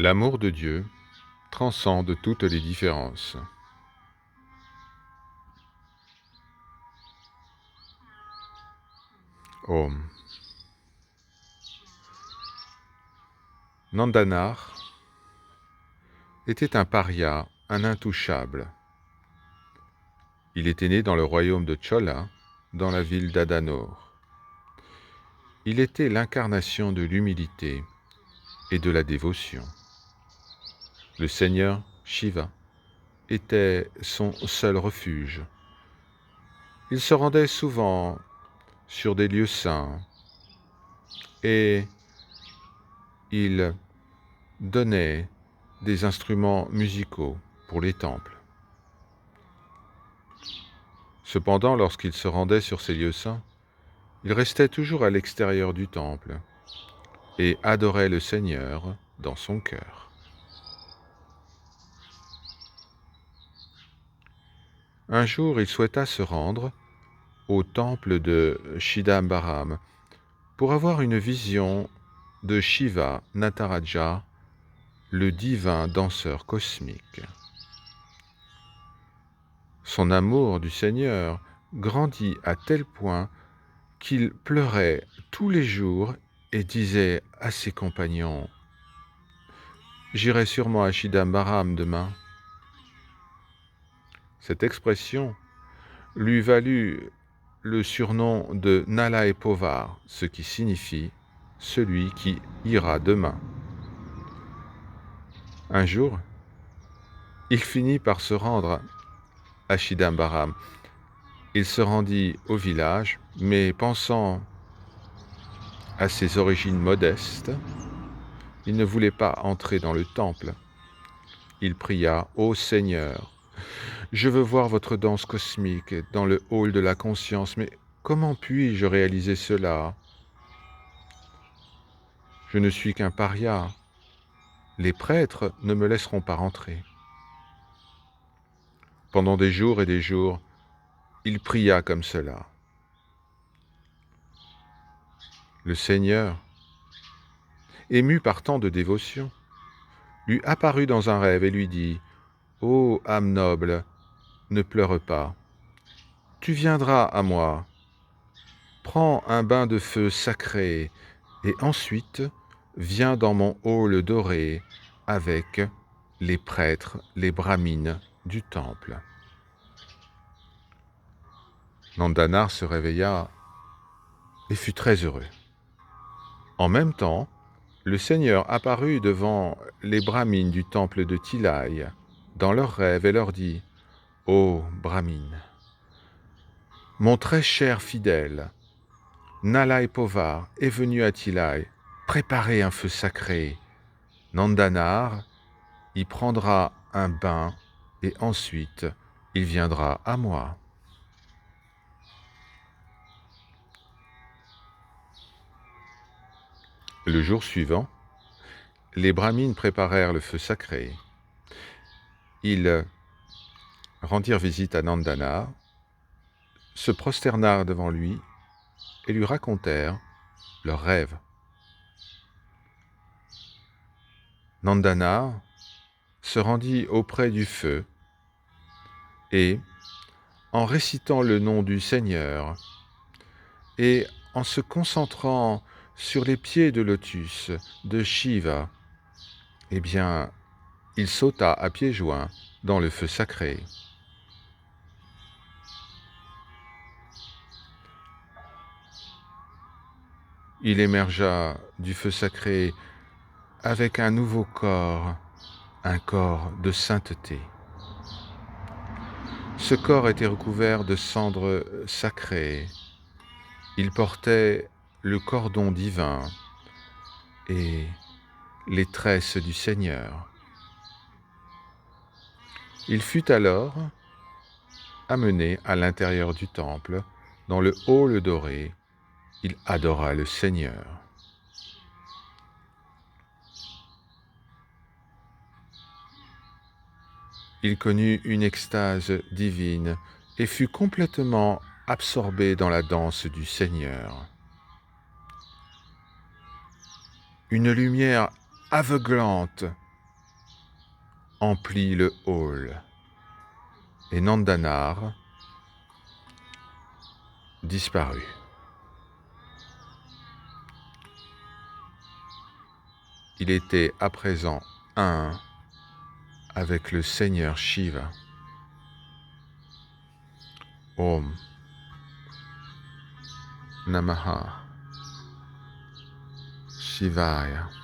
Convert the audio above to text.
L'amour de Dieu transcende toutes les différences. Om. Nandanar était un paria, un intouchable. Il était né dans le royaume de Chola, dans la ville d'Adanor. Il était l'incarnation de l'humilité et de la dévotion. Le Seigneur Shiva était son seul refuge. Il se rendait souvent sur des lieux saints et il donnait des instruments musicaux pour les temples. Cependant, lorsqu'il se rendait sur ces lieux saints, il restait toujours à l'extérieur du temple et adorait le Seigneur dans son cœur. Un jour, il souhaita se rendre au temple de Chidambaram pour avoir une vision de Shiva Nataraja, le divin danseur cosmique. Son amour du Seigneur grandit à tel point qu'il pleurait tous les jours et disait à ses compagnons « J'irai sûrement à Chidambaram demain ». Cette expression lui valut le surnom de Nalai Povar, ce qui signifie « celui qui ira demain ». Un jour, il finit par se rendre à Chidambaram. Il se rendit au village, mais pensant à ses origines modestes, il ne voulait pas entrer dans le temple. Il pria « Ô Seigneur, je veux voir votre danse cosmique dans le hall de la conscience, mais comment puis-je réaliser cela? Je ne suis qu'un paria. Les prêtres ne me laisseront pas rentrer. » Pendant des jours et des jours, il pria comme cela. Le Seigneur, ému par tant de dévotion, lui apparut dans un rêve et lui dit « Ô âme noble, ne pleure pas. Tu viendras à moi. Prends un bain de feu sacré et ensuite viens dans mon hall doré avec les prêtres, les brahmines du temple. » Nandanar se réveilla et fut très heureux. En même temps, le Seigneur apparut devant les brahmines du temple de Tilai dans leur rêve et leur dit « Ô brahmines, mon très cher fidèle, Nalai Povar est venu à Tilai préparer un feu sacré. Nandanar y prendra un bain et ensuite il viendra à moi. » Le jour suivant, les brahmines préparèrent le feu sacré. Ils rendirent visite à Nandanar, se prosternèrent devant lui et lui racontèrent leurs rêves. Nandanar se rendit auprès du feu et, en récitant le nom du Seigneur et en se concentrant sur les pieds de lotus de Shiva, eh bien, il sauta à pieds joints dans le feu sacré. Il émergea du feu sacré avec un nouveau corps, un corps de sainteté. Ce corps était recouvert de cendres sacrées. Il portait le cordon divin et les tresses du Seigneur. Il fut alors amené à l'intérieur du temple, dans le hall doré. Il adora le Seigneur. Il connut une extase divine et fut complètement absorbé dans la danse du Seigneur. Une lumière aveuglante emplit le hall, et Nandanar disparut. Il était à présent un avec le Seigneur Shiva. Om Namaha Shivaya.